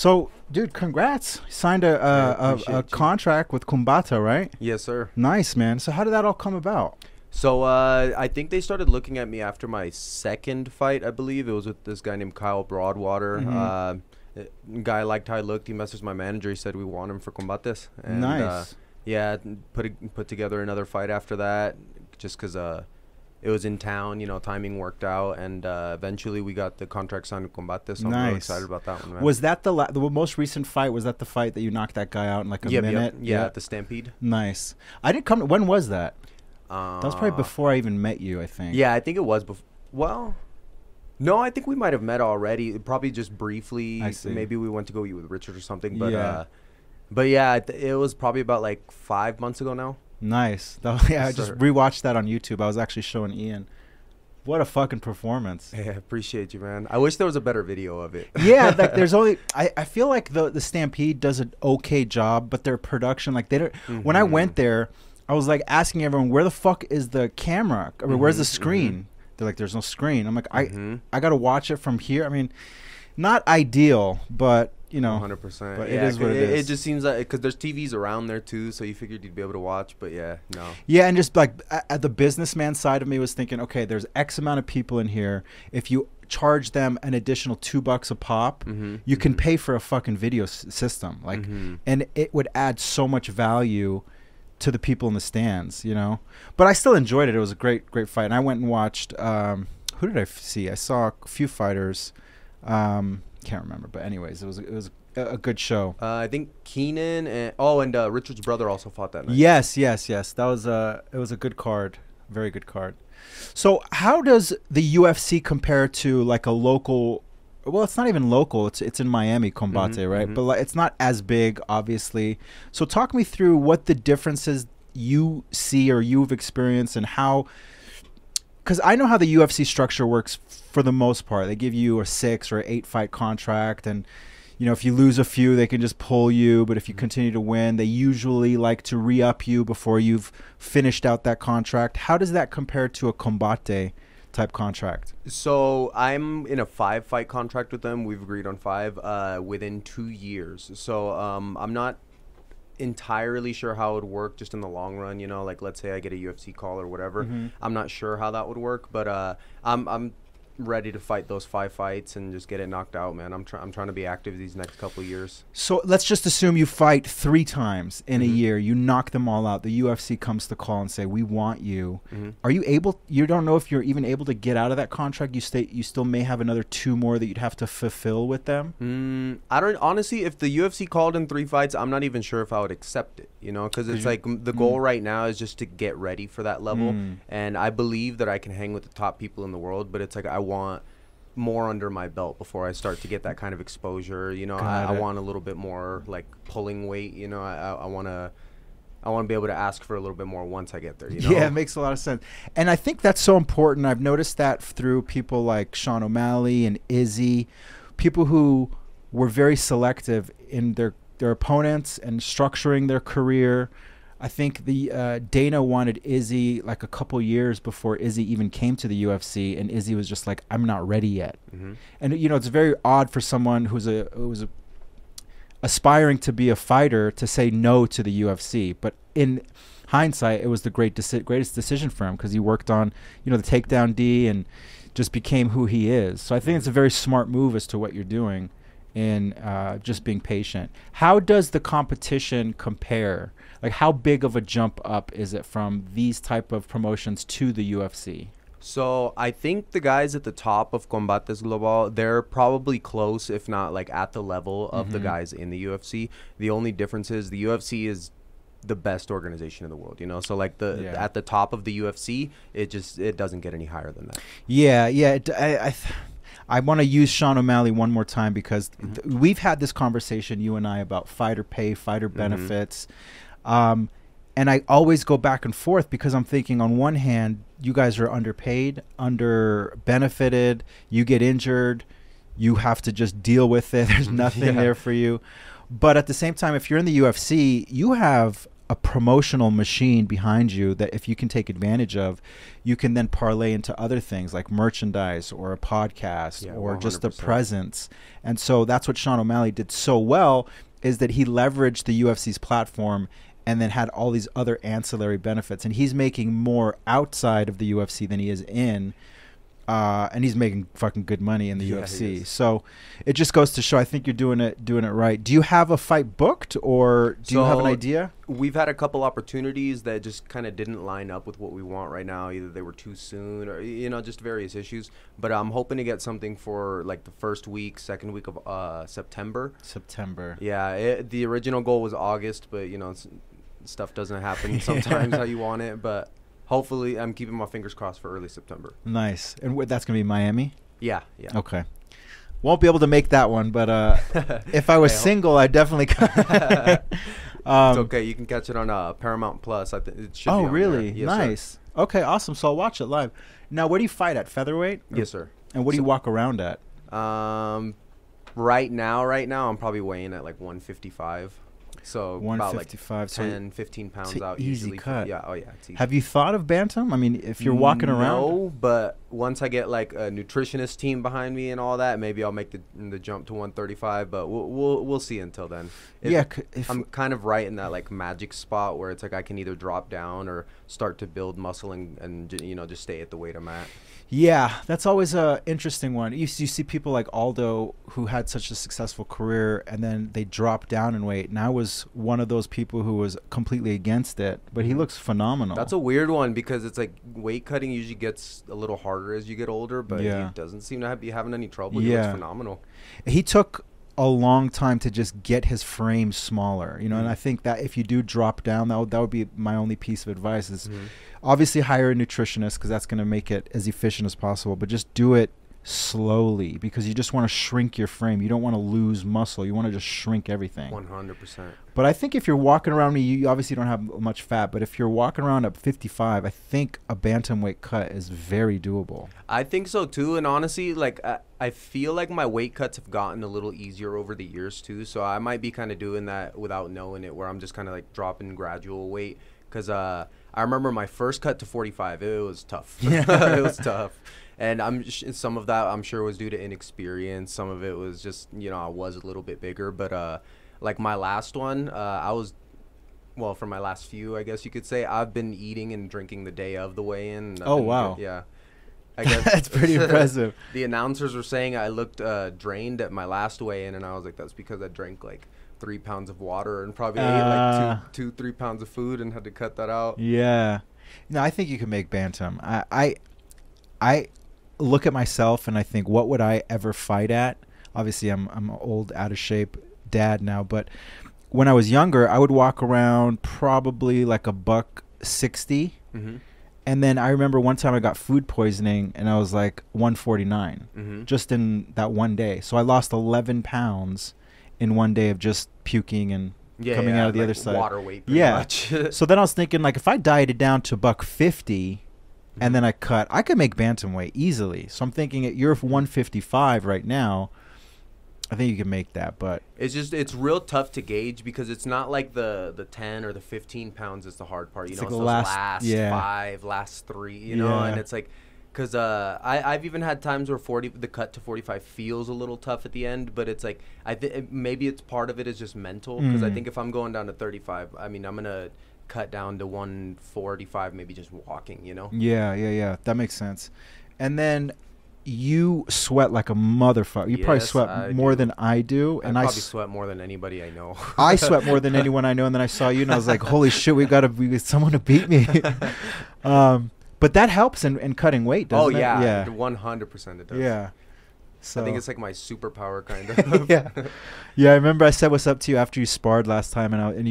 So, dude, congrats. Signed a contract with Combate, right? Yes, sir. Nice, man. So how did that all come about? So I think they started looking at me after my second fight, I believe. It was with this guy named Kyle Broadwater. Guy liked how I looked. He messaged my manager. He said we want him for Combates. And, Nice. yeah, put together another fight after that just because it was in town. You know, timing worked out. And eventually we got the contract signed with Combate. So I'm really excited about that one, man. Was that the most recent fight? Was that the fight that you knocked that guy out in like a minute? Yeah, at the Stampede. Nice. I didn't come. When was that? That was probably before I even met you, I think. Yeah, I think it was before. Well, no, I think we might have met already. Probably just briefly. I see. Maybe we went to go eat with Richard or something. But yeah, it was probably about like 5 months ago now. Nice. Yeah, I just rewatched that on YouTube. I was actually showing Ian. What a fucking performance. Yeah, appreciate you, man. I wish there was a better video of it. Yeah, like there's only I feel like the Stampede does an okay job, but their production, like they don't when I went there, I was like asking everyone, where the fuck is the camera? I mean, where's the screen? They're like, there's no screen. I'm like, I got to watch it from here. I mean, not ideal, but, you know. 100%. But it is what it is. It just seems like, because there's TVs around there too, so you figured you'd be able to watch, but yeah, no. Yeah, and just like at the businessman side of me was thinking, okay, there's X amount of people in here. If you charge them an additional $2 a pop, you can pay for a fucking video system. Like, and it would add so much value to the people in the stands, you know. But I still enjoyed it. It was a great fight. And I went and watched who did I see? I saw a few fighters. Can't remember, but anyways, it was a good show. I think Keenan and Richard's brother also fought that night. Yes. That was it was a good card. Very good card. So how does the UFC compare to like a local? Well, it's not even local. It's in Miami, Combate, right? But like, it's not as big, obviously. So talk me through what the differences you see or you've experienced and how. Because I know how the UFC structure works for the most part. They give you a 6 or 8 fight contract, and you know if you lose a few, they can just pull you. But if you continue to win, they usually like to re-up you before you've finished out that contract. How does that compare to a Combate type contract? So I'm in a 5-fight contract with them. We've agreed on 5 within 2 years. So I'm not entirely sure how it would work just in the long run, you know, like let's say I get a UFC call or whatever. I'm not sure how that would work, but I'm ready to fight those 5 fights and just get it knocked out, man. I'm trying to be active these next couple of years. So let's just assume you fight 3 times in a year. You knock them all out. The UFC comes to call and say, we want you. Are you able, you don't know if you're even able to get out of that contract? You still may have another 2 more that you'd have to fulfill with them? I don't, honestly, if the UFC called in 3 fights, I'm not even sure if I would accept it, you know, because it's like the goal right now is just to get ready for that level. And I believe that I can hang with the top people in the world, but it's like I want more under my belt before I start to get that kind of exposure, you know. I want a little bit more like pulling weight, you know. I want to be able to ask for a little bit more once I get there, you know? Yeah, it makes a lot of sense. And I think that's so important. I've noticed that through people like Sean O'Malley and Izzy, people who were very selective in their opponents and structuring their career. I think the Dana wanted Izzy like a couple years before Izzy even came to the UFC, and Izzy was just like, I'm not ready yet. And you know, it's very odd for someone who's aspiring to be a fighter to say no to the UFC. But in hindsight, it was the greatest decision for him, because he worked on, you know, the takedown D and just became who he is. So I think it's a very smart move as to what you're doing in just being patient. How does the competition compare? Like, how big of a jump up is it from these type of promotions to the UFC? So I think the guys at the top of Combates Global, they're probably close, if not like at the level of the guys in the UFC. The only difference is the UFC is the best organization in the world, you know. So like at the top of the UFC, it doesn't get any higher than that. Yeah. I want to use Sean O'Malley one more time, because we've had this conversation, you and I, about fighter pay, fighter benefits. And I always go back and forth, because I'm thinking, on one hand, you guys are underpaid, under benefited, you get injured, you have to just deal with it. There's nothing there for you. But at the same time, if you're in the UFC, you have a promotional machine behind you that if you can take advantage of, you can then parlay into other things like merchandise or a podcast or 100%. Just the presence. And so that's what Sean O'Malley did so well, is that he leveraged the UFC's platform and then had all these other ancillary benefits. And he's making more outside of the UFC than he is in. And he's making fucking good money in the UFC. So it just goes to show, I think you're doing it right. Do you have a fight booked, or do you have an idea? We've had a couple opportunities that just kind of didn't line up with what we want right now. Either they were too soon or, just various issues. But I'm hoping to get something for like the second week of September. Yeah, the original goal was August, but, stuff doesn't happen sometimes how you want it. But hopefully, I'm keeping my fingers crossed for early September. Nice. And that's going to be Miami? Yeah. Okay. Won't be able to make that one, but if I was single, I'd definitely it's okay. You can catch it on Paramount Plus. I think it should be on really? Yes, nice. Sir. Okay, awesome. So I'll watch it live. Now, where do you fight at? Featherweight? Yes, sir. And what do you walk around at? Right now, I'm probably weighing at like 155. So 155, about like 10, 15 pounds out. Easy usually. cut. Yeah. Oh yeah. It's easy. Have you thought of bantam? I mean, if you're walking around. No, but once I get like a nutritionist team behind me and all that, maybe I'll make the jump to 135. But we'll see until then. I'm kind of right in that like magic spot where it's like I can either drop down or start to build muscle and just stay at the weight I'm at. Yeah, that's always a interesting one. You see people like Aldo who had such a successful career and then they dropped down in weight. And I was one of those people who was completely against it, but he looks phenomenal. That's a weird one because it's like weight cutting usually gets a little harder as you get older, but he doesn't seem to be having any trouble. He looks phenomenal. He took a long time to just get his frame smaller, and I think that if you do drop down, that would be my only piece of advice is obviously hire a nutritionist because that's going to make it as efficient as possible, but just do it slowly because you just want to shrink your frame. You don't want to lose muscle. You want to just shrink everything. 100%. But I think if you're walking around, you obviously don't have much fat, but if you're walking around at 55, I think a bantamweight cut is very doable. I think so too, and honestly, like I feel like my weight cuts have gotten a little easier over the years too, so I might be kind of doing that without knowing it, where I'm just kind of like dropping gradual weight. Because I remember my first cut to 45, it was tough. It was tough. And some of that I'm sure was due to inexperience. Some of it was just, I was a little bit bigger. But like my last one, for my last few, I guess you could say, I've been eating and drinking the day of the weigh-in. Oh, wow. Yeah. I guess that's pretty impressive. The announcers were saying I looked drained at my last weigh-in, and I was like, that's because I drank like 3 pounds of water and probably ate like 2-3 pounds of food and had to cut that out. Yeah. No, I think you can make bantam. I look at myself and I think, what would I ever fight at? Obviously, I'm an old, out of shape dad now, but when I was younger, I would walk around probably like $160. And then I remember one time I got food poisoning and I was like 149 just in that one day. So I lost 11 pounds in one day of just puking and coming out of the other side. Water weight, pretty much. So then I was thinking, like, if I dieted down to $150 and then I could make bantamweight easily. So I'm thinking you're 155 right now. I think you can make that, but it's real tough to gauge because it's not like the 10 or the 15 pounds is the hard part. It's like those last 5, last 3, and it's like, because I've even had times where the cut to 45 feels a little tough at the end, but it's like maybe it's part of it is just mental because I think if I'm going down to 35, I mean I'm gonna cut down to 145, maybe just walking. Yeah. That makes sense. And then you sweat like a motherfucker. You probably sweat more than I do. And I probably sweat more than anybody I know. I sweat more than anyone I know. And then I saw you and I was like, holy shit, we got someone to beat me. But that helps in cutting weight, doesn't it? Oh, yeah. 100% it does. Yeah. So I think it's like my superpower kind of. Yeah, I remember I said what's up to you after you sparred last time, and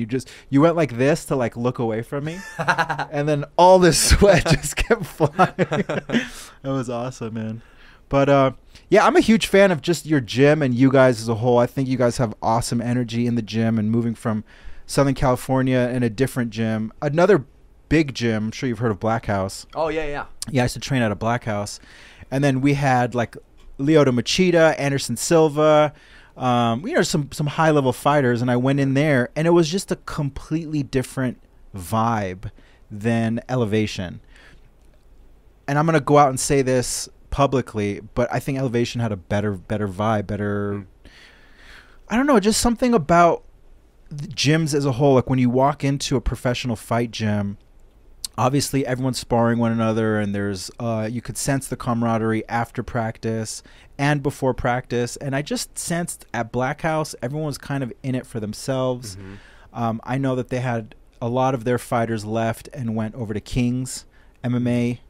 you went like this to like look away from me, and then all this sweat just kept flying. That was awesome, man. But yeah, I'm a huge fan of just your gym and you guys as a whole. I think you guys have awesome energy in the gym, and moving from Southern California in a different gym, another big gym. I'm sure you've heard of Black House. Oh yeah. Yeah, I used to train at a Black House, and then we had like Lyoto Machida, Anderson Silva, some high level fighters, and I went in there and it was just a completely different vibe than Elevation. And I'm gonna go out and say this publicly, but I think Elevation had a better vibe, better. I don't know, just something about the gyms as a whole. Like when you walk into a professional fight gym, obviously everyone's sparring one another, and there's you could sense the camaraderie after practice and before practice. And I just sensed at Black House, everyone was kind of in it for themselves. I know that they had a lot of their fighters left and went over to King's MMA,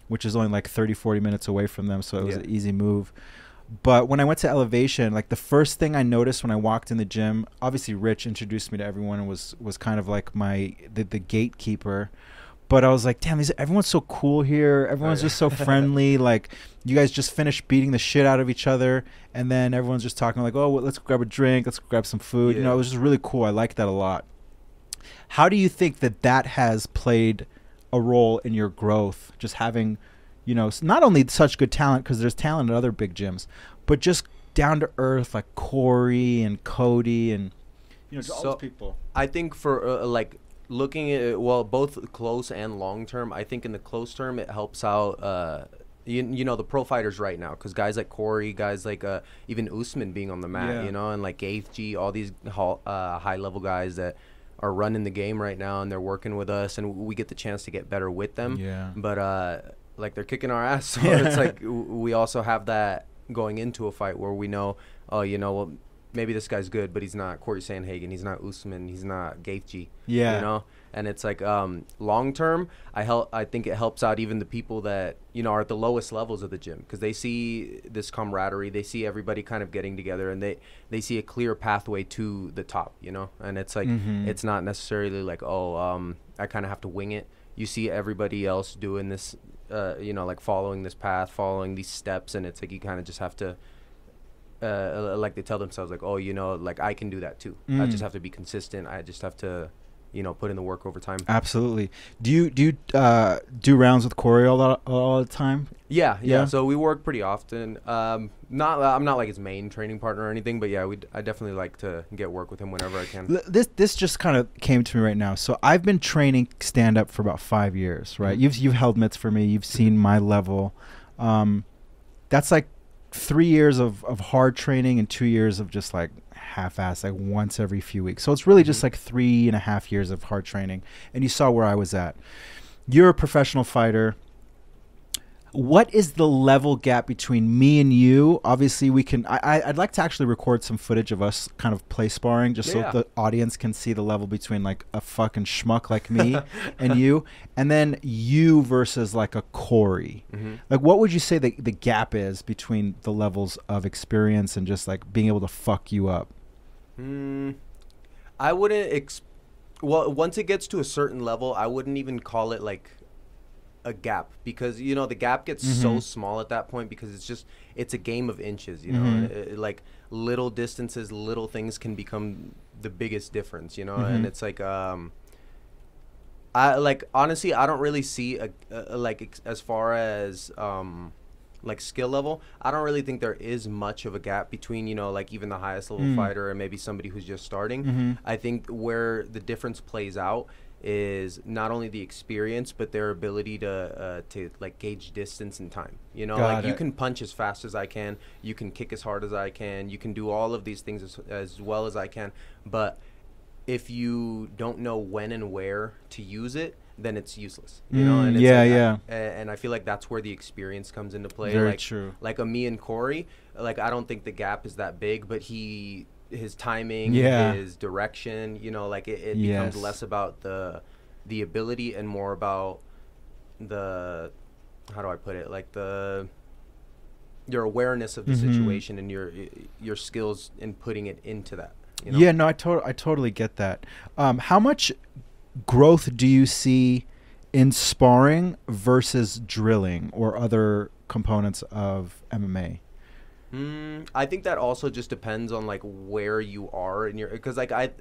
which is only like 30-40 minutes away from them, so it was an easy move. But when I went to Elevation, like the first thing I noticed when I walked in the gym, obviously Rich introduced me to everyone and was kind of like the gatekeeper. But I was like, damn, everyone's so cool here. Everyone's just so friendly. Like, you guys just finished beating the shit out of each other, and then everyone's just talking like, oh, well, let's grab a drink, let's grab some food. You know, it was just really cool. I liked that a lot. How do you think that has played a role in your growth? Just having, you know, not only such good talent, because there's talent at other big gyms, but just down to earth like Corey and Cody and, you know, all those people. I think for like looking at it, well, both close and long term, I think in the close term it helps out you know, the pro fighters right now, because guys like Corey, guys like even Usman being on the mat, you know, and like Gaethje, all these high level guys that are running the game right now, and they're working with us, and we get the chance to get better with them. But like they're kicking our ass, so it's like we also have that going into a fight where we know, oh, you know, well, maybe this guy's good, but he's not Corey Sandhagen, he's not Usman, he's not Gaethje, you know. And it's like long term, I think it helps out even the people that, you know, are at the lowest levels of the gym, because they see this camaraderie, they see everybody kind of getting together, and they see a clear pathway to the top, you know. And it's like it's not necessarily like, oh, I kind of have to wing it. You see everybody else doing this, you know, like following this path, following these steps, and it's like you kind of just have to like they tell themselves like, oh, you know, like I can do that too. I just have to be consistent. I just have to, you know, put in the work over time. Absolutely. Do you do rounds with Corey all the time? Yeah. So we work pretty often. I'm not like his main training partner or anything, but yeah, I definitely like to get work with him whenever I can. This just kind of came to me right now. So I've been training stand up for about 5 years, right? You've held mitts for me. You've seen my level. That's like 3 years of hard training and 2 years of just like half-assed, like once every few weeks. So it's really just like 3.5 years of hard training. And you saw where I was at. You're a professional fighter. What is the level gap between me and you? Obviously, we can. I'd like to actually record some footage of us kind of play sparring, just so the audience can see the level between like a fucking schmuck like me and you, and then you versus like a Corey. Like, what would you say the gap is between the levels of experience and just like being able to fuck you up? I wouldn't. Well, once it gets to a certain level, I wouldn't even call it like a gap, because, you know, the gap gets so small at that point, because it's a game of inches, you know. Like little distances, little things can become the biggest difference, you know. And it's like I like, honestly, I don't really see like as far as like skill level, I don't really think there is much of a gap between, you know, like even the highest level fighter and maybe somebody who's just starting. I think where the difference plays out is not only the experience, but their ability to like gauge distance and time. You know, like you can punch as fast as I can, you can kick as hard as I can, you can do all of these things as well as I can, but if you don't know when and where to use it, then it's useless. You know, and it's and I feel like that's where the experience comes into play. Very like, true. Like a me and Corey, like I don't think the gap is that big, but his timing, his direction, you know, like it becomes less about the ability and more about the, how do I put it, like your awareness of the situation and your skills in putting it into that, you know? Yeah, no, I totally get that. How much growth do you see in sparring versus drilling or other components of MMA? I think that also just depends on like where you are in your, because like I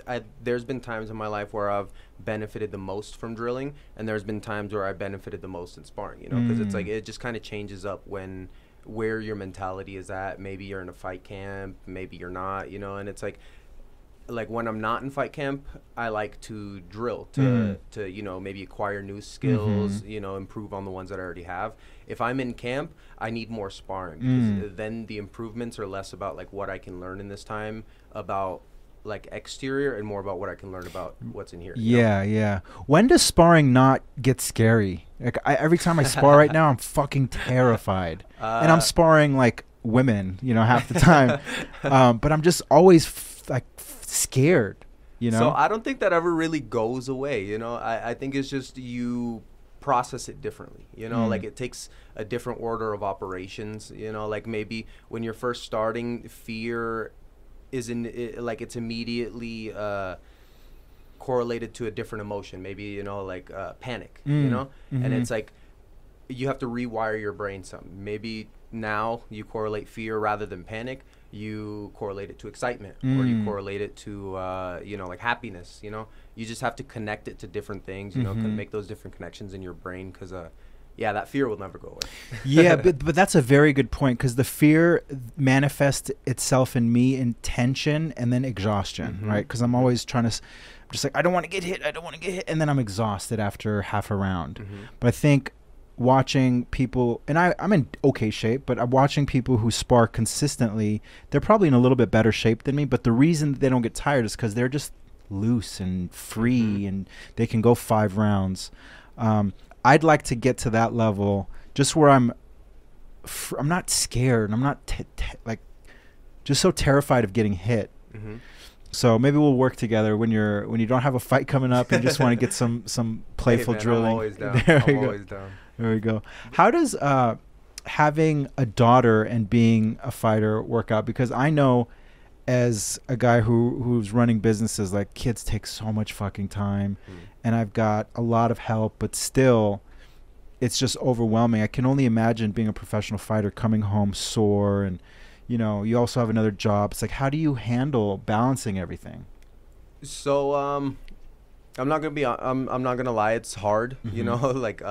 there's been times in my life where I've benefited the most from drilling, and there's been times where I benefited the most in sparring, you know, because it's like it just kind of changes up where your mentality is at. Maybe you're in a fight camp, maybe you're not, you know, and it's like like when I'm not in fight camp, I like to drill to you know, maybe acquire new skills, you know, improve on the ones that I already have. If I'm in camp, I need more sparring, because then the improvements are less about like what I can learn in this time about like exterior, and more about what I can learn about what's in here. Yeah. When does sparring not get scary? Like every time I spar right now, I'm fucking terrified, and I'm sparring like women, you know, half the time. But I'm just always scared, you know. So I don't think that ever really goes away. You know, I think it's just you process it differently. You know, like it takes a different order of operations. You know, like maybe when you're first starting, fear is like it's immediately correlated to a different emotion, maybe, you know, like panic, you know, and it's like you have to rewire your brain some. Maybe now you correlate fear rather than panic, you correlate it to excitement, or you correlate it to you know, like happiness. You know, you just have to connect it to different things, you know, make those different connections in your brain, because yeah, that fear will never go away. Yeah, but that's a very good point, because the fear manifests itself in me in tension and then exhaustion, right? Because I'm always trying to, I'm just like, I don't want to get hit, and then I'm exhausted after half a round. But I think watching people, and I'm in okay shape, but I'm watching people who spar consistently, they're probably in a little bit better shape than me, but the reason they don't get tired is because they're just loose and free, and they can go 5 rounds. I'd like to get to that level, just where I'm not scared. I'm not like just so terrified of getting hit. So maybe we'll work together when you don't have a fight coming up and just want to get some playful drilling. I'm always down. Always down. There we go. How does having a daughter and being a fighter work out? Because I know, as a guy who's running businesses, like, kids take so much fucking time, and I've got a lot of help, but still it's just overwhelming. I can only imagine being a professional fighter, coming home sore, and you know, you also have another job. It's like, how do you handle balancing everything? So I'm not gonna lie, it's hard, you know, like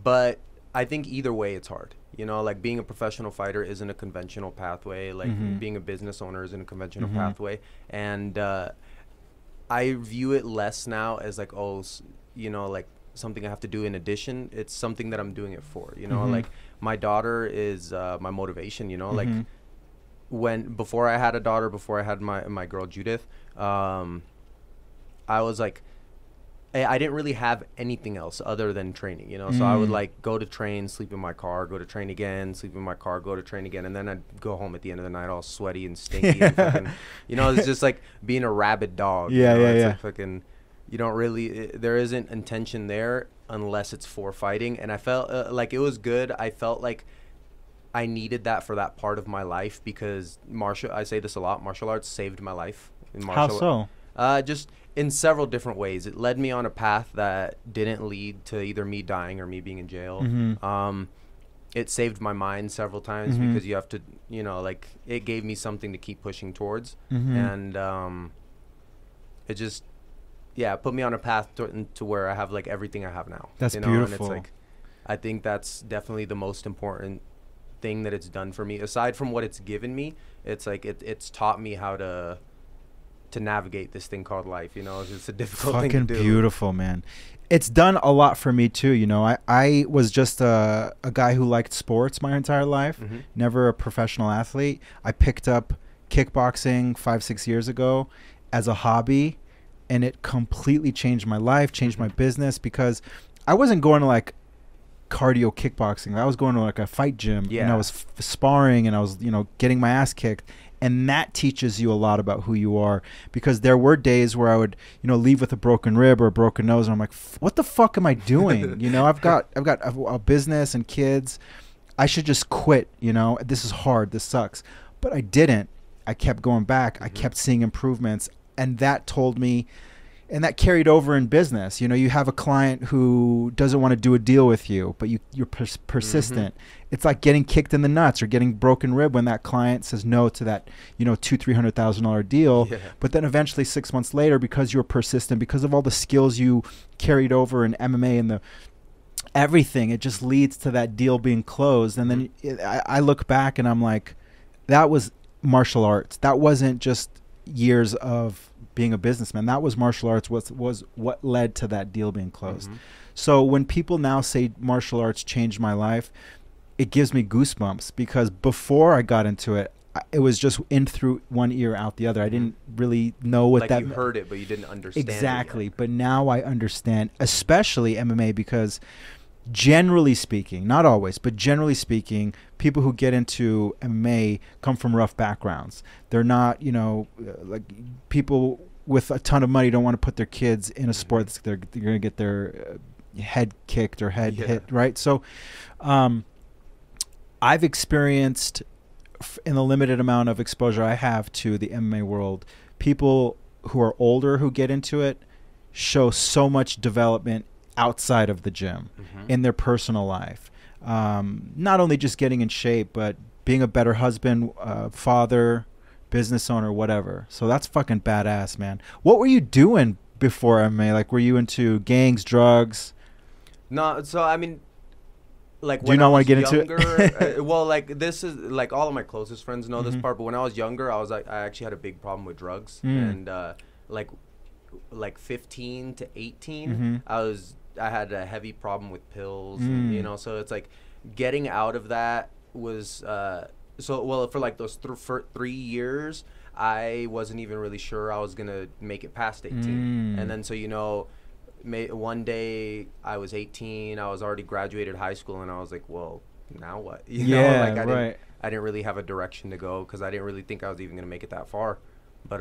but I think either way it's hard. You know, like, being a professional fighter isn't a conventional pathway. Like, being a business owner isn't a conventional pathway. And I view it less now as like, oh, you know, like something I have to do in addition. It's something that I'm doing it for, you know, like my daughter is my motivation, you know, like before I had a daughter, before I had my girl Judith, I was like, I didn't really have anything else other than training, you know. So I would like go to train, sleep in my car, go to train again, sleep in my car, go to train again, and then I'd go home at the end of the night all sweaty and stinky. And fucking, you know, it's just like being a rabid dog. Yeah, you know? yeah, it's yeah. like fucking, you don't really, there isn't intention there unless it's for fighting. And I felt like it was good. I felt like I needed that for that part of my life, because I say this a lot, martial arts saved my life. How so? Just in several different ways. It led me on a path that didn't lead to either me dying or me being in jail. It saved my mind several times, because you have to, you know, like, it gave me something to keep pushing towards. And it just, yeah, put me on a path to where I have like everything I have now. That's, you know? beautiful. And it's like, I think that's definitely the most important thing that it's done for me. Aside from what it's given me, it's like it's taught me how to navigate this thing called life. You know, it's a difficult thing to do. Fucking beautiful, man. It's done a lot for me too. You know, I was just a guy who liked sports my entire life, never a professional athlete. I picked up kickboxing 5-6 years ago as a hobby, and it completely changed my life, changed my business, because I wasn't going to like cardio kickboxing. I was going to like a fight gym, and I was sparring, and I was, you know, getting my ass kicked. And that teaches you a lot about who you are, because there were days where I would, you know, leave with a broken rib or a broken nose, and I'm like, what the fuck am I doing? You know, I've got a business and kids. I should just quit. You know, this is hard. This sucks. But I didn't. I kept going back. I kept seeing improvements, and that told me, and that carried over in business. You know, you have a client who doesn't want to do a deal with you, but you're persistent. It's like getting kicked in the nuts or getting broken rib when that client says no to that, you know, $200,000-$300,000 deal. But then eventually 6 months later, because you're persistent, because of all the skills you carried over in MMA and everything, it just leads to that deal being closed. And then I look back and I'm like, that was martial arts. That wasn't just years of being a businessman. That was martial arts was what led to that deal being closed. So when people now say martial arts changed my life, it gives me goosebumps, because before I got into it, it was just in through one ear, out the other. I didn't really know what that meant. You heard it, but you didn't understand exactly. it. But now I understand, especially MMA, because generally speaking, not always, but generally speaking, people who get into MMA come from rough backgrounds. They're not, like people with a ton of money don't want to put their kids in a sport that's they're going to get their head kicked or head hit, right? So I've experienced, in the limited amount of exposure I have to the MMA world, people who are older who get into it show so much development outside of the gym, in their personal life. Not only just getting in shape, but being a better husband, father, business owner, whatever. So that's fucking badass, man. What were you doing before MMA? Like, were you into gangs, drugs? No, so I mean, like, do you not want to get younger, into it? well, like, this is like all of my closest friends know this part, but when I was younger, I actually had a big problem with drugs. And like 15 to 18, I had a heavy problem with pills, and, so it's like getting out of that was for like those for 3 years, I wasn't even really sure I was gonna make it past 18. And then, so one day I was 18, I was already graduated high school, and I was like, well, now what? I didn't really have a direction to go, because I didn't really think I was even gonna make it that far. But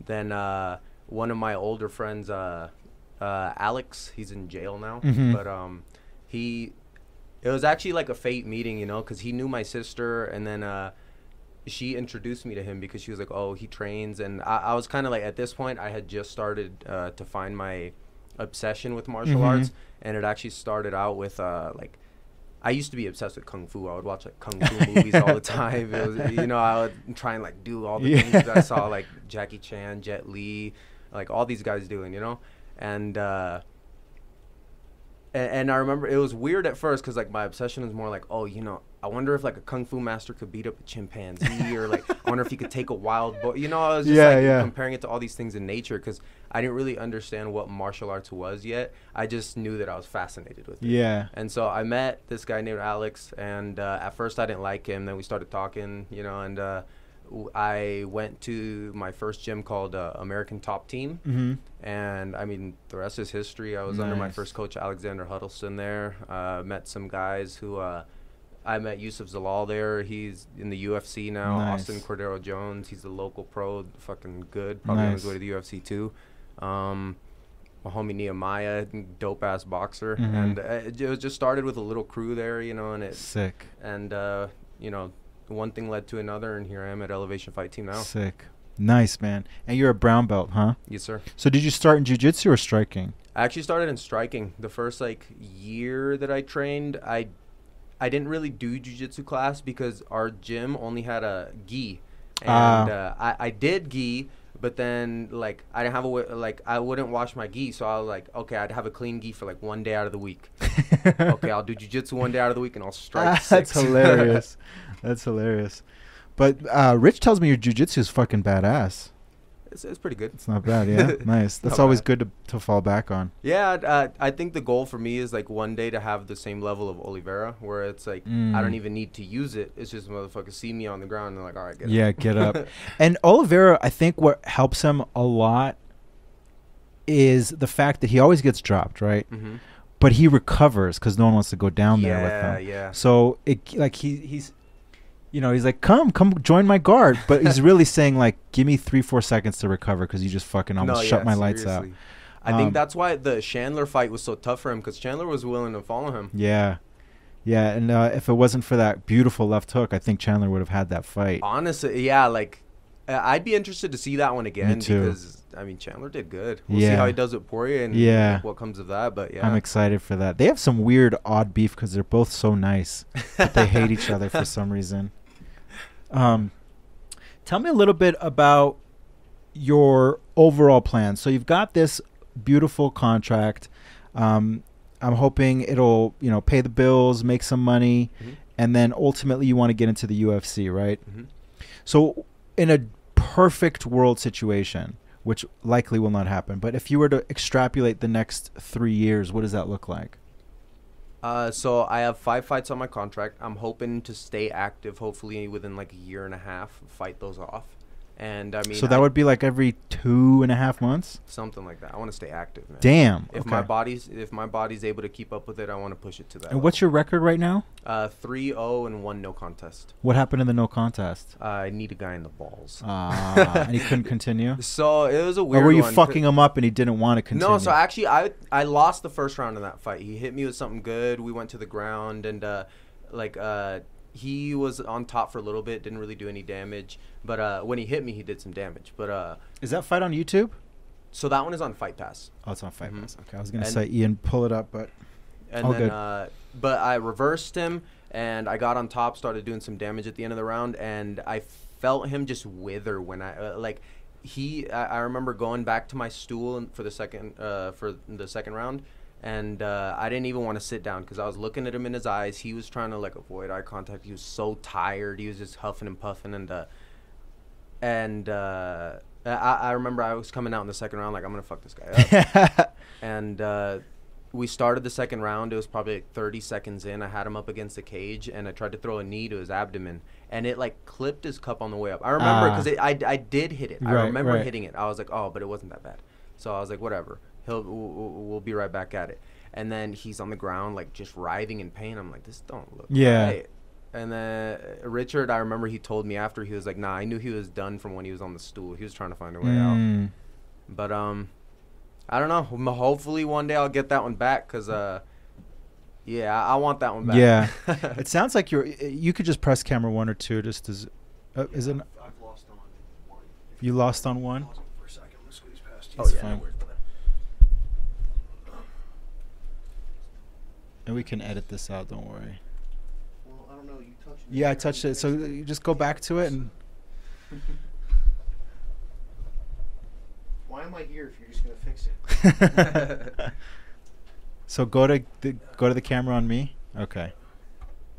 then one of my older friends, Alex, he's in jail now, but it was actually like a fate meeting, because he knew my sister, and then she introduced me to him because she was like, oh, he trains. And I was kind of like, at this point, I had just started to find my obsession with martial arts, and it actually started out with like, I used to be obsessed with kung fu. I would watch like kung fu movies all the time. It was, I would try and like do all the things that I saw, like Jackie Chan, Jet Li, like all these guys doing, and I remember it was weird at first, because like my obsession was more like, oh, I wonder if like a kung fu master could beat up a chimpanzee, or like I wonder if he could take a wild boar. I was just comparing it to all these things in nature, because I didn't really understand what martial arts was yet. I just knew that I was fascinated with it. Yeah. And so I met this guy named Alex, and at first I didn't like him. Then we started talking, and I went to my first gym called American Top Team, and I mean, the rest is history. I was under my first coach, Alexander Huddleston, there. Met some guys who I met Yusuf Zalal there. He's in the UFC now. Austin Cordero Jones, he's a local pro, fucking good. Probably on his way to the UFC too. My homie Nehemiah, dope ass boxer, and it just started with a little crew there, and it's sick. And one thing led to another, and here I am at Elevation Fight Team now. Sick. Nice, man. And you're a brown belt, huh? Yes, sir. So did you start in jiu-jitsu or striking? I actually started in striking. The first year that I trained, I didn't really do jiu-jitsu class because our gym only had a gi, and I did gi, but then I didn't have I wouldn't wash my gi, so I was like, okay, I'd have a clean gi for 1 day out of the week. Okay, I'll do jiu-jitsu 1 day out of the week, and I'll strike 6. That's hilarious. That's hilarious. But Rich tells me your jiu-jitsu is fucking badass. It's pretty good. It's not bad, yeah. Nice. That's always good to fall back on. Yeah, I think the goal for me is one day to have the same level of Oliveira, where it's I don't even need to use it. It's just motherfuckers see me on the ground and they're like, all right, get up. Yeah, get up. And Oliveira, I think what helps him a lot is the fact that he always gets dropped, right? But he recovers because no one wants to go down there with him. Yeah. So he's he's like, come join my guard. But he's really saying give me 3-4 seconds to recover, because you just fucking almost shut my lights out. I think that's why the Chandler fight was so tough for him, because Chandler was willing to follow him. Yeah. Yeah, and if it wasn't for that beautiful left hook, I think Chandler would have had that fight. Honestly, yeah, I'd be interested to see that one again. Me too. Because, I mean, Chandler did good. We'll see how he does with Poirier and what comes of that. But, yeah. I'm excited for that. They have some weird, odd beef because they're both so nice. But they hate each other for some reason. Tell me a little bit about your overall plan. So you've got this beautiful contract. I'm hoping it'll, pay the bills, make some money, and then ultimately you want to get into the UFC, right? So in a perfect world situation, which likely will not happen, but if you were to extrapolate the next 3 years, what does that look like? So I have 5 fights on my contract. I'm hoping to stay active, hopefully within like a year and a half, fight those off. And I mean, so that would be like every 2.5 months, something like that. I want to stay active, man. Damn. If my body's able to keep up with it, I want to push it to that. And what's your record right now? 3-0 and 1 no contest. What happened in the no contest? I need a guy in the balls. And he couldn't continue. So it was a weird. Or were you one. fucking him up and he didn't want to continue? No, so actually I lost the first round in that fight. He hit me with something good. We went to the ground and he was on top for a little bit, didn't really do any damage. But when he hit me, he did some damage. But is that fight on YouTube? So that one is on Fight Pass. Oh, it's on Fight Pass. Okay, I was gonna say Ian, pull it up, but but I reversed him and I got on top, started doing some damage at the end of the round, and I felt him just wither when I remember going back to my stool for the second round. And I didn't even want to sit down because I was looking at him in his eyes. He was trying to like avoid eye contact. He was so tired. He was just huffing and puffing. I remember I was coming out in the second round like, I'm gonna fuck this guy up. And we started the second round. It was probably like 30 seconds in. I had him up against the cage and I tried to throw a knee to his abdomen, and it like clipped his cup on the way up. I remember because I did hit it. I remember hitting it. I was like, oh, but it wasn't that bad. So I was like, whatever. We'll be right back at it. And then he's on the ground, like, just writhing in pain. I'm like, this don't look right. And then Richard, I remember he told me after, he was like, nah, I knew he was done from when he was on the stool. He was trying to find a way out. But, I don't know. Hopefully one day I'll get that one back because, yeah, I want that one back. Yeah. It sounds like you could just press camera 1 or 2 just as, is it? I've lost on one. You lost on one? Pause it for a second. Let's squeeze past you. That's fine. And we can edit this out, don't worry. Well, I don't know. You touched it. Yeah, I touched it. So you just go back to it and... Why am I here if you're just going to fix it? So go to the camera on me. Okay.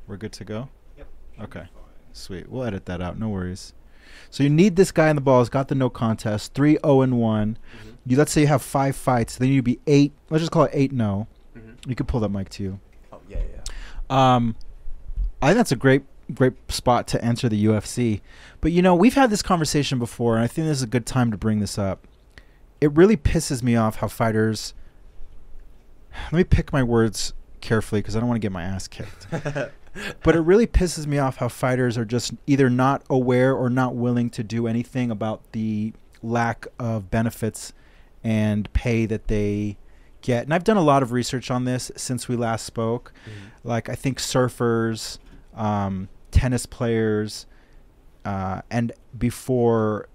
We're good to go? Yep. Okay. Sweet. We'll edit that out. No worries. So you need this guy in the balls. Got the no contest. 3-0 and 1. Let's say you have 5 fights. Then you'd be 8. Let's just call it 8-0. You could pull that mic to you. Oh, yeah. I think that's a great spot to enter the UFC. But, we've had this conversation before, and I think this is a good time to bring this up. It really pisses me off how fighters... Let me pick my words carefully because I don't want to get my ass kicked. But it really pisses me off how fighters are just either not aware or not willing to do anything about the lack of benefits and pay that they get. And I've done a lot of research on this since we last spoke. Like, I think surfers, tennis players, and before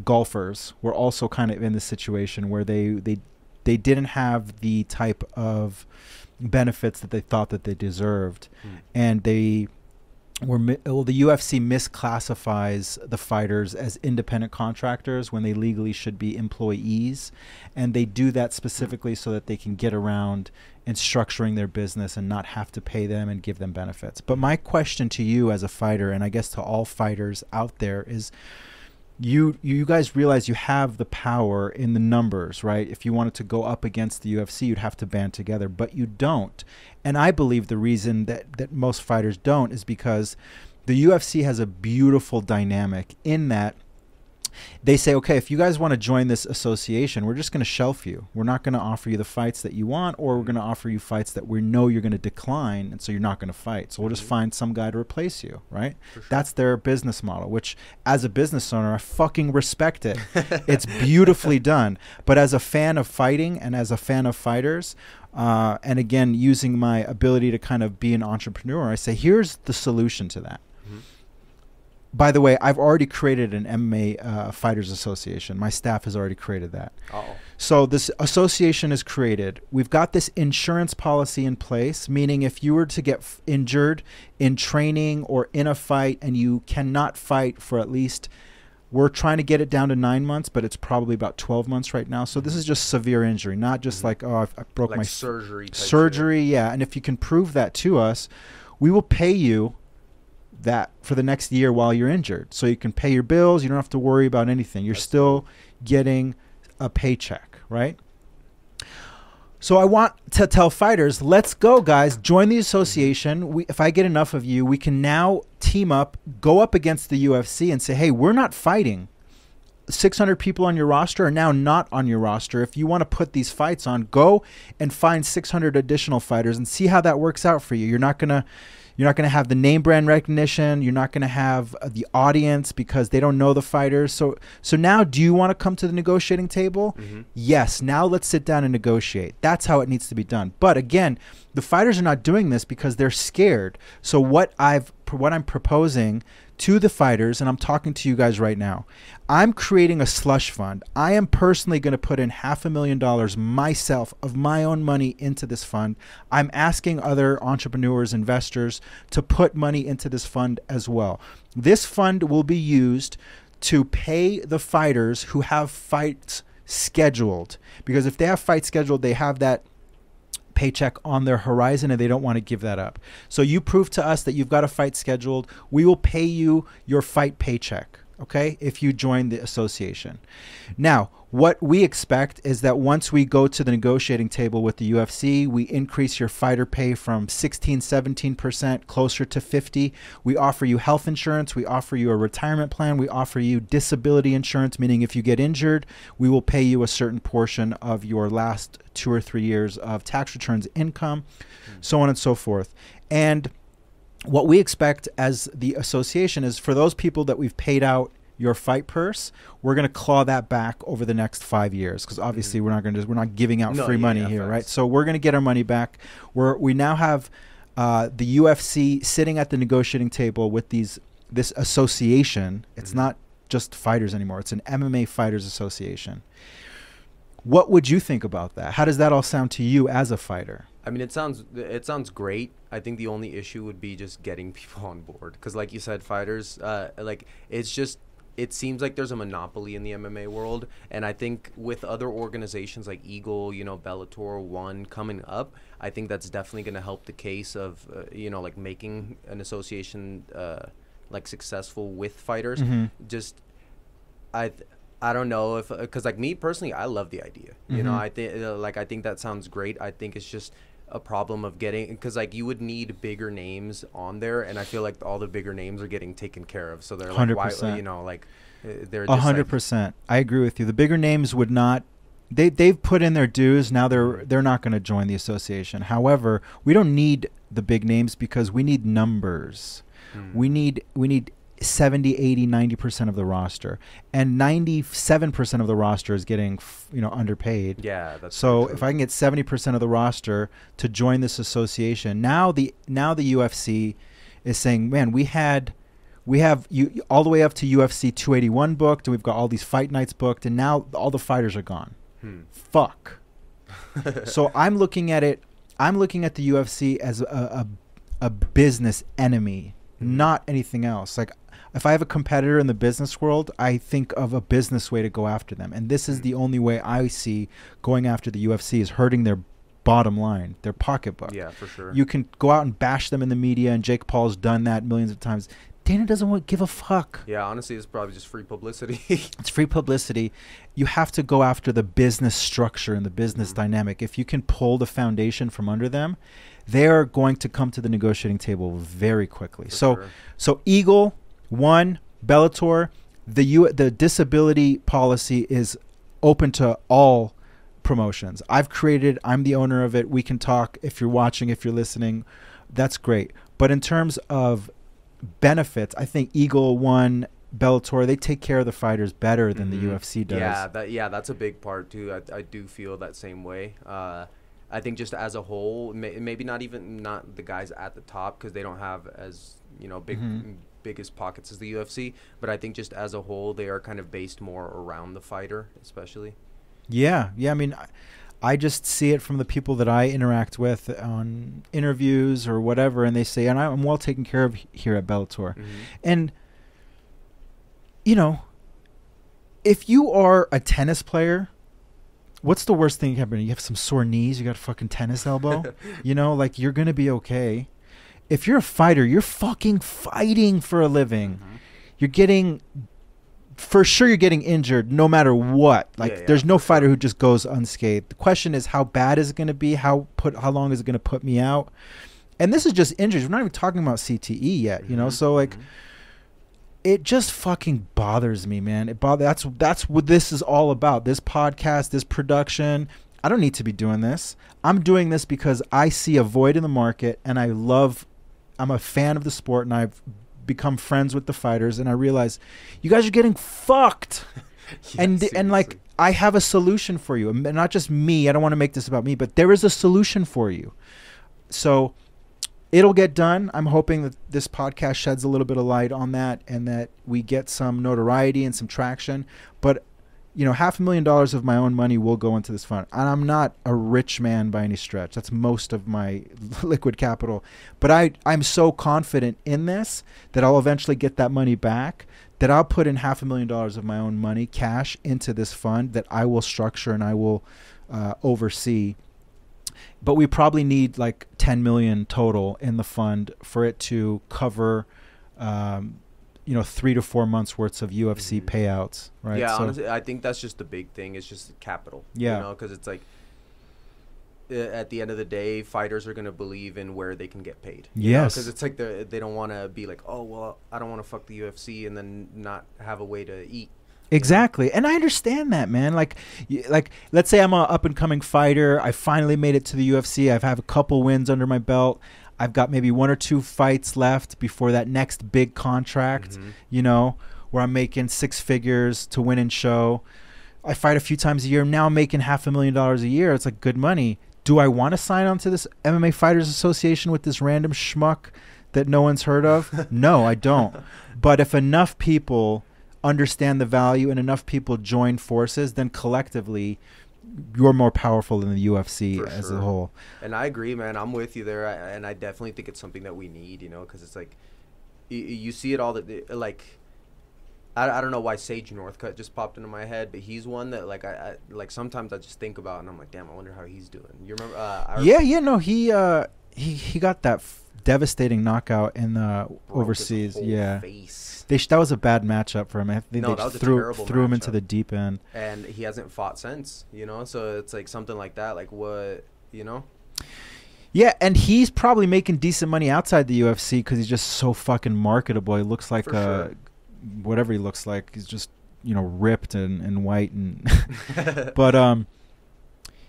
golfers were also kind of in this situation where they didn't have the type of benefits that they thought that they deserved. And they were the UFC misclassifies the fighters as independent contractors when they legally should be employees, and they do that specifically so that they can get around in structuring their business and not have to pay them and give them benefits. But my question to you as a fighter, and I guess to all fighters out there, is you guys realize you have the power in the numbers, right? If you wanted to go up against the UFC, you'd have to band together, but you don't. And I believe the reason that most fighters don't is because the UFC has a beautiful dynamic in that they say, okay, if you guys want to join this association, we're just going to shelf you. We're not going to offer you the fights that you want, or we're going to offer you fights that we know you're going to decline, and so you're not going to fight. So we'll just find some guy to replace you, right? Sure. That's their business model, which as a business owner, I fucking respect it. It's beautifully done. But as a fan of fighting and as a fan of fighters, and again, using my ability to kind of be an entrepreneur, I say, here's the solution to that. By the way, I've already created an MMA Fighters Association. My staff has already created that. So this association is created. We've got this insurance policy in place, meaning if you were to get injured in training or in a fight and you cannot fight for at least, we're trying to get it down to 9 months, but it's probably about 12 months right now. So this is just severe injury, not just like, oh, I broke like my surgery. Surgery, yeah. And if you can prove that to us, we will pay you that for the next year while you're injured. So you can pay your bills. You don't have to worry about anything. You're still getting a paycheck, right? So I want to tell fighters, let's go, guys. Join the association. If I get enough of you, we can now team up, go up against the UFC and say, hey, we're not fighting. 600 people on your roster are now not on your roster. If you want to put these fights on, go and find 600 additional fighters and see how that works out for you. You're not going to have the name brand recognition. You're not going to have the audience because they don't know the fighters. So now, do you want to come to the negotiating table? Yes. Now let's sit down and negotiate. That's how it needs to be done. But again, the fighters are not doing this because they're scared. So what I'm proposing to the fighters, and I'm talking to you guys right now, I'm creating a slush fund. I am personally going to put in $500,000 myself of my own money into this fund. I'm asking other entrepreneurs, investors to put money into this fund as well. This fund will be used to pay the fighters who have fights scheduled, because if they have fights scheduled, they have that paycheck on their horizon and they don't want to give that up. So you prove to us that you've got a fight scheduled. We will pay you your fight paycheck, okay, if you join the association. Now, what we expect is that once we go to the negotiating table with the UFC, we increase your fighter pay from 16-17% closer to 50%. We offer you health insurance. We offer you a retirement plan. We offer you disability insurance, meaning if you get injured, we will pay you a certain portion of your last 2 or 3 years of tax returns income, so on and so forth. And what we expect as the association is for those people that we've paid out your fight purse, we're going to claw that back over the next 5 years, because obviously we're not giving out free money here, right? So we're going to get our money back. We now have the UFC sitting at the negotiating table with this association. It's not just fighters anymore. It's an MMA Fighters Association. What would you think about that? How does that all sound to you as a fighter? I mean, it sounds great. I think the only issue would be just getting people on board, because like you said, fighters, it seems like there's a monopoly in the MMA world. And I think with other organizations like Eagle, Bellator, One coming up, I think that's definitely going to help the case of, making an association successful with fighters. I don't know if, because like me personally, I love the idea. I think that sounds great. I think it's just a problem of getting, because like you would need bigger names on there, and I feel like all the bigger names are getting taken care of. So they're like, 100%. why, they're just 100%. I agree with you. The bigger names would not. They've put in their dues. Now they're not going to join the association. However, we don't need the big names because we need numbers. We need 70, 80, 90% of the roster, and 97% of the roster is getting underpaid. Yeah, that's so if I can get 70% of the roster to join this association, now the UFC is saying, man, we have you all the way up to UFC 281 booked, and we've got all these fight nights booked, and now all the fighters are gone. Fuck. So I'm looking at the UFC as a business enemy, not anything else. Like, if I have a competitor in the business world, I think of a business way to go after them. And this is the only way I see going after the UFC is hurting their bottom line, their pocketbook. Yeah, for sure. You can go out and bash them in the media, and Jake Paul's done that millions of times. Dana doesn't give a fuck. Yeah, honestly, it's probably just free publicity. It's free publicity. You have to go after the business structure and the business dynamic. If you can pull the foundation from under them, they're going to come to the negotiating table very quickly. So Eagle, One, Bellator, the disability policy is open to all promotions. I'm the owner of it. We can talk. If you're watching, if you're listening, that's great. But in terms of benefits, I think Eagle, One, Bellator, they take care of the fighters better than the UFC does. Yeah, that's a big part too. I do feel that same way. I think just as a whole, maybe not the guys at the top, because they don't have as biggest pockets as the UFC, but I think just as a whole, they are kind of based more around the fighter, especially. Yeah. I mean, I just see it from the people that I interact with on interviews or whatever, and they say, and I'm well taken care of here at Bellator. And, if you are a tennis player, what's the worst thing that can happen? You have some sore knees, you got a fucking tennis elbow, you're going to be okay. if you're a fighter, you're fucking fighting for a living. You're getting, for sure you're getting injured no matter what. Like there's no fighter who just goes unscathed. The question is, how bad is it going to be? How long is it going to put me out? And this is just injuries. We're not even talking about CTE yet, you know? So like, it just fucking bothers me, man. That's what this is all about. This podcast, this production. I don't need to be doing this. I'm doing this because I see a void in the market, and I'm a fan of the sport, and I've become friends with the fighters, and I realize you guys are getting fucked. And like, I have a solution for you. And not just me. I don't want to make this about me, but there is a solution for you. So it'll get done. I'm hoping that this podcast sheds a little bit of light on that, and that we get some notoriety and some traction. But, you know, $500,000 of my own money will go into this fund. And I'm not a rich man by any stretch. That's most of my liquid capital. But I'm so confident in this that I'll eventually get that money back, that I'll put in $500,000 of my own money, cash, into this fund that I will structure and I will oversee. But we probably need like 10 million total in the fund for it to cover, 3 to 4 months worth of UFC payouts, right? Yeah, so, honestly, I think that's just the big thing. It's just capital. Yeah. You know, because it's like, at the end of the day, fighters are going to believe in where they can get paid. Yes. Because it's like they don't want to be like, oh, well, I don't want to fuck the UFC and then not have a way to eat. Exactly. And I understand that, man. Like, let's say I'm a up-and-coming fighter. I finally made it to the UFC. I've had a couple wins under my belt. I've got maybe 1 or 2 fights left before that next big contract, where I'm making 6 figures to win and show. I fight a few times a year. Now I'm making $500,000 a year. It's like good money. Do I want to sign on to this MMA Fighters Association with this random schmuck that no one's heard of? No, I don't. But if enough people understand the value and enough people join forces, then collectively you're more powerful than the UFC as a whole. And I agree, man. I'm with you there. And I definitely think it's something that we need, because it's like you see it all like I don't know why Sage Northcutt just popped into my head, but he's one that like I like sometimes I just think about and I'm like, damn, I wonder how he's doing. You remember? He got that devastating knockout in overseas. Yeah. That was a bad matchup for him. I think they threw him into the deep end. And he hasn't fought since, so it's like something like that. Like what, Yeah, and he's probably making decent money outside the UFC because he's just so fucking marketable. He looks like whatever he looks like. He's just, ripped and white. And but,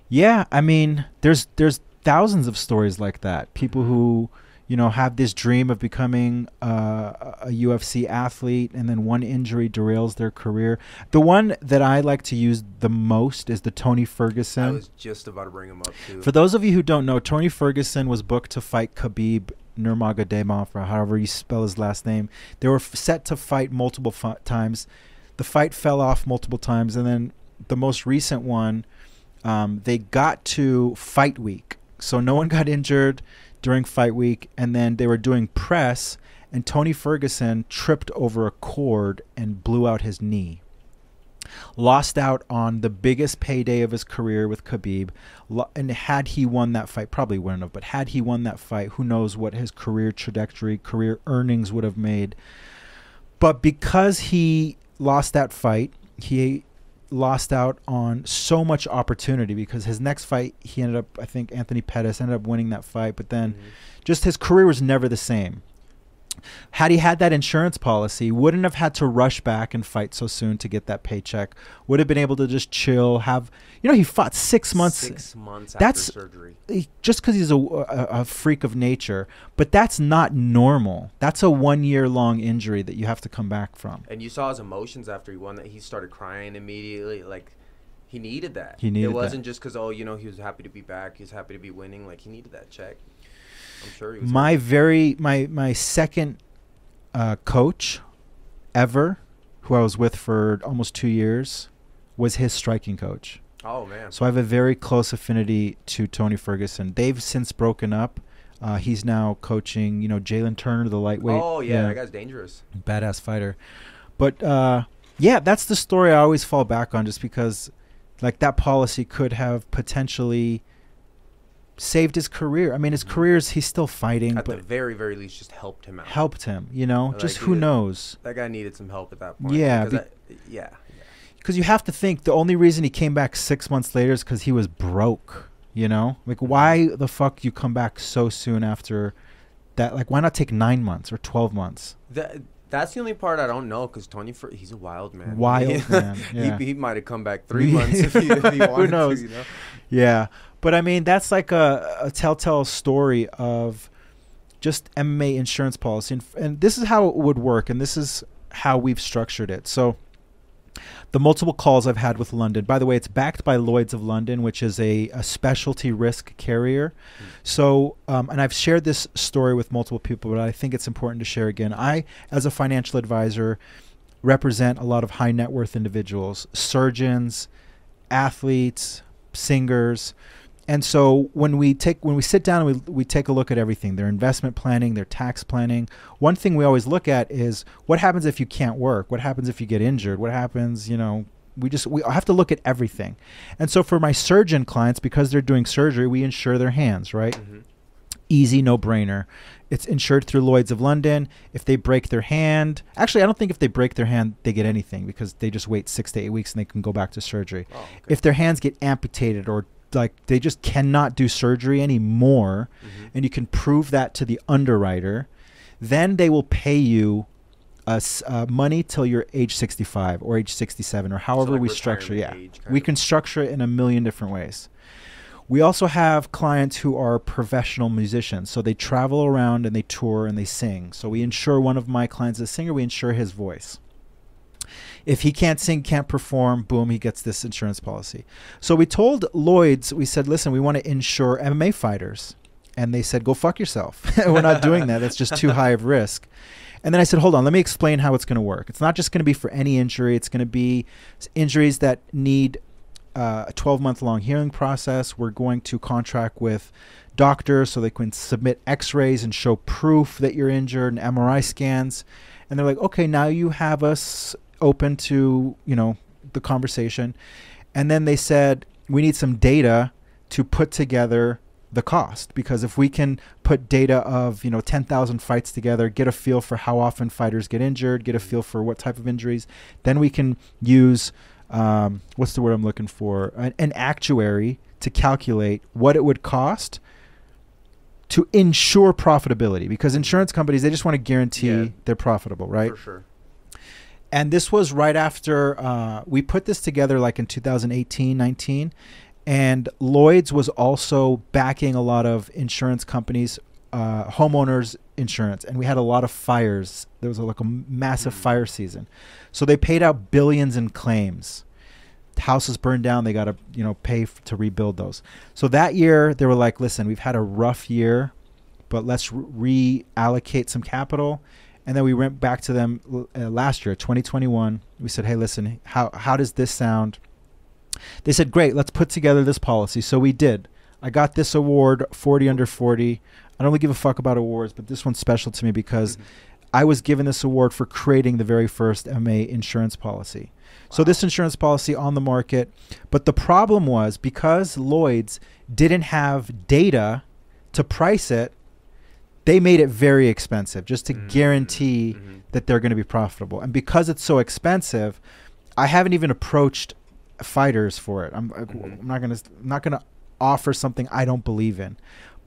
yeah, I mean, there's thousands of stories like that. People who, have this dream of becoming a UFC athlete, and then one injury derails their career. The one that I like to use the most is the Tony Ferguson. I was just about to bring him up, too. For those of you who don't know, Tony Ferguson was booked to fight Khabib Nurmagomedov, or however you spell his last name. They were set to fight multiple times. The fight fell off multiple times, and then the most recent one, they got to fight week. So no one got injured during fight week, and then they were doing press, and Tony Ferguson tripped over a cord and blew out his knee. Lost out on the biggest payday of his career with Khabib, and had he won that fight, probably wouldn't have, but had he won that fight, who knows what his career trajectory, career earnings would have made. But because he lost that fight, he lost out on so much opportunity, because his next fight, he ended up, I think Anthony Pettis ended up winning that fight, but then just his career was never the same. Had he had that insurance policy, wouldn't have had to rush back and fight so soon to get that paycheck. Would have been able to just chill, he fought 6 months. 6 months after surgery. Just because he's a freak of nature. But that's not normal. That's a 1 year long injury that you have to come back from. And you saw his emotions after he won that. He started crying immediately. Like, he needed that. It wasn't just because, he was happy to be back. He was happy to be winning. Like, he needed that check. I'm sure he was. My second coach ever, who I was with for almost 2 years, was his striking coach. Oh, man. So I have a very close affinity to Tony Ferguson. They've since broken up. He's now coaching, Jalen Turner, the lightweight. Oh, yeah, that guy's dangerous. Badass fighter. But, yeah, that's the story I always fall back on, just because, like, that policy could have potentially saved his career. I mean, his career's, he's still fighting, At but the very, very least, just helped him out. helped him, you know, Like, just who knows? That guy needed some help at that point. Yeah. Yeah. Because you have to think the only reason he came back 6 months later is because he was broke, you know? Like, why the fuck you come back so soon after that? Like, why not take 9 months or 12 months? That's the only part I don't know, because Tony, he's a wild man. Wild man, yeah. He might have come back 3 months if he wanted Who knows? to, you know? Yeah. But, I mean, that's like a telltale story of just MMA insurance policy. And this is how it would work, and this is how we've structured it. So the multiple calls I've had with London, by the way, it's backed by Lloyd's of London, which is a specialty risk carrier. So, and I've shared this story with multiple people, but I think it's important to share again. I, as a financial advisor, represent a lot of high net worth individuals, surgeons, athletes, singers. And so when we sit down and we take a look at everything, their investment planning, their tax planning, one thing we always look at is what happens if you can't work? What happens if you get injured? What happens, you know, we have to look at everything. And so for my surgeon clients, because they're doing surgery, we insure their hands, right? Mm-hmm. Easy, no brainer. It's insured through Lloyd's of London. If they break their hand, actually, I don't think if they break their hand, they get anything because they just wait 6 to 8 weeks and they can go back to surgery. Oh, okay. If their hands get amputated or like they just cannot do surgery anymore, and you can prove that to the underwriter, then they will pay you money till you're age 65 or age 67 or however we structure. Yeah, we can structure it in a million different ways. We also have clients who are professional musicians, so they travel around and they tour and they sing. So we insure one of my clients as a singer. We insure his voice. If he can't sing, can't perform, boom, he gets this insurance policy. So we told Lloyd's, we said, listen, we want to insure MMA fighters. And they said, go fuck yourself. We're not doing that. That's just too high of risk. And then I said, hold on, let me explain how it's going to work. It's not just going to be for any injury. It's going to be injuries that need a 12-month long healing process. We're going to contract with doctors so they can submit x-rays and show proof that you're injured and MRI scans. And they're like, okay, now you have us open to, you know, the conversation. And then they said, we need some data to put together the cost, because if we can put data of, you know, 10,000 fights together, get a feel for how often fighters get injured, get a feel for what type of injuries, then we can use, what's the word I'm looking for? An actuary to calculate what it would cost to ensure profitability, because insurance companies, they just want to guarantee they're profitable, right? For sure. And this was right after we put this together, like in 2018, 19. And Lloyd's was also backing a lot of insurance companies, homeowners insurance. And we had a lot of fires. There was like a massive fire season. So they paid out billions in claims. Houses burned down. They got to, you know, pay to rebuild those. So that year they were like, listen, we've had a rough year, but let's reallocate some capital. And then we went back to them last year, 2021. We said, hey, listen, how does this sound? They said, great, let's put together this policy. So we did. I got this award, 40 under 40. I don't really give a fuck about awards, but this one's special to me because I was given this award for creating the very first MMA insurance policy. Wow. So this insurance policy on the market. But the problem was, because Lloyd's didn't have data to price it, they made it very expensive just to guarantee that they're going to be profitable. And because it's so expensive, I haven't even approached fighters for it. I'm not going to offer something I don't believe in.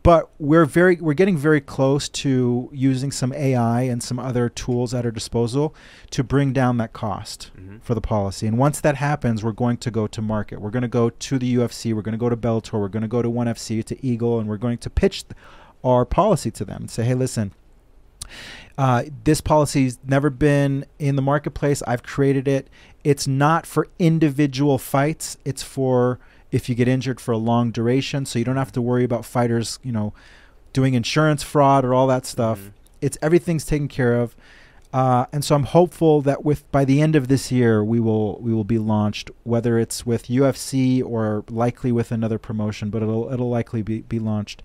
But we're getting very close to using some AI and some other tools at our disposal to bring down that cost for the policy. And once that happens, we're going to go to market. We're going to go to the UFC. We're going to go to Bellator. We're going to go to ONE FC, to Eagle, and we're going to pitch our policy to them and say, hey, listen, this policy's never been in the marketplace. I've created it. It's not for individual fights. It's for if you get injured for a long duration. So you don't have to worry about fighters, you know, doing insurance fraud or all that stuff. It's everything's taken care of. And so I'm hopeful that by the end of this year, we will be launched, whether it's with UFC or likely with another promotion, but it'll likely be launched.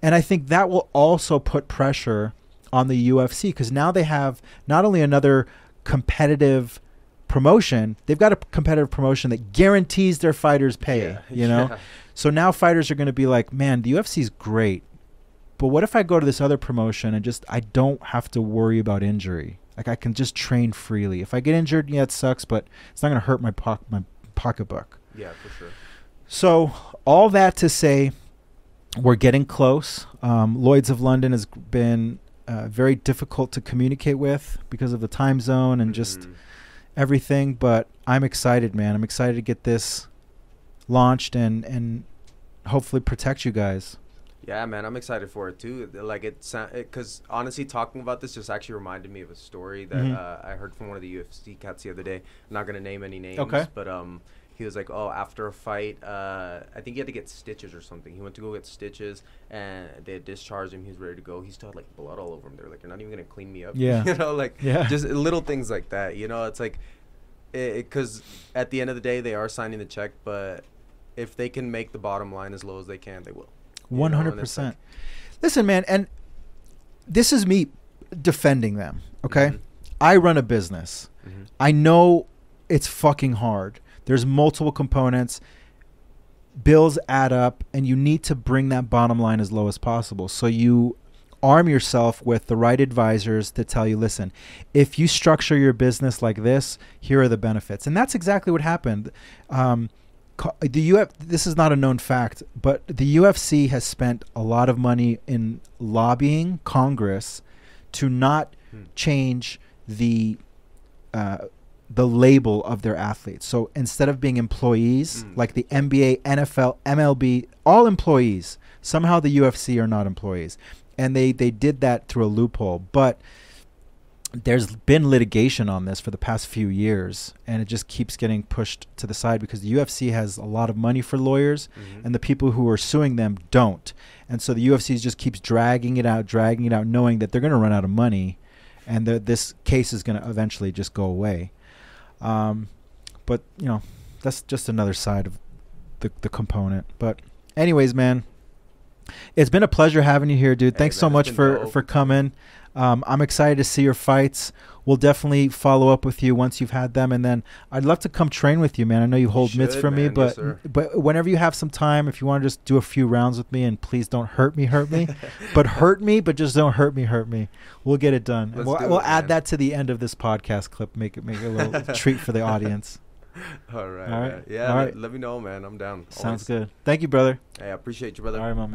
And I think that will also put pressure on the UFC, because now they have not only another competitive promotion, they've got a competitive promotion that guarantees their fighters pay, you know? Yeah. So now fighters are going to be like, man, the UFC is great, but what if I go to this other promotion and just I don't have to worry about injury? Like I can just train freely. If I get injured, yeah, it sucks, but it's not going to hurt my pocketbook. Yeah, for sure. So all that to say, we're getting close. Lloyd's of London has been very difficult to communicate with because of the time zone and just everything. But I'm excited, man. I'm excited to get this launched and hopefully protect you guys. Yeah, man, I'm excited for it too. Like because honestly, talking about this just actually reminded me of a story that I heard from one of the UFC cats the other day. I'm not gonna name any names, but he was like, oh, after a fight, I think he had to get stitches or something. He went to go get stitches, and they had discharged him. He was ready to go. He still had like blood all over him. They were like, you're not even gonna clean me up. Yeah, you know, like just little things like that. You know, it's like, because at the end of the day, they are signing the check, but if they can make the bottom line as low as they can, they will. 100%. Listen, man, and this is me defending them, okay? I run a business. I know it's fucking hard. There's multiple components. Bills add up, and you need to bring that bottom line as low as possible. So you arm yourself with the right advisors to tell you, listen, if you structure your business like this, here are the benefits. And that's exactly what happened. This is not a known fact, but the UFC has spent a lot of money in lobbying Congress to not change the label of their athletes. So instead of being employees, like the NBA, NFL, MLB, all employees, somehow the UFC are not employees. And they did that through a loophole. But there's been litigation on this for the past few years, and it just keeps getting pushed to the side because the UFC has a lot of money for lawyers, and the people who are suing them don't. And so the UFC just keeps dragging it out, knowing that they're going to run out of money, and this case is going to eventually just go away. But, you know, that's just another side of the component. But anyways, man, it's been a pleasure having you here, dude. Hey, Thanks so much for coming. I'm excited to see your fights. We'll definitely follow up with you once you've had them, and then I'd love to come train with you, man. I know you hold mitts from me, but whenever you have some time, if you want to just do a few rounds with me, and please don't hurt me, but hurt me, but just don't hurt me. We'll get it done. We'll add that to the end of this podcast clip. Make it a little treat for the audience. All right. Yeah. All right. Let me know, man. I'm down. Sounds good. Thank you, brother. Hey, I appreciate you, brother. All right, my man.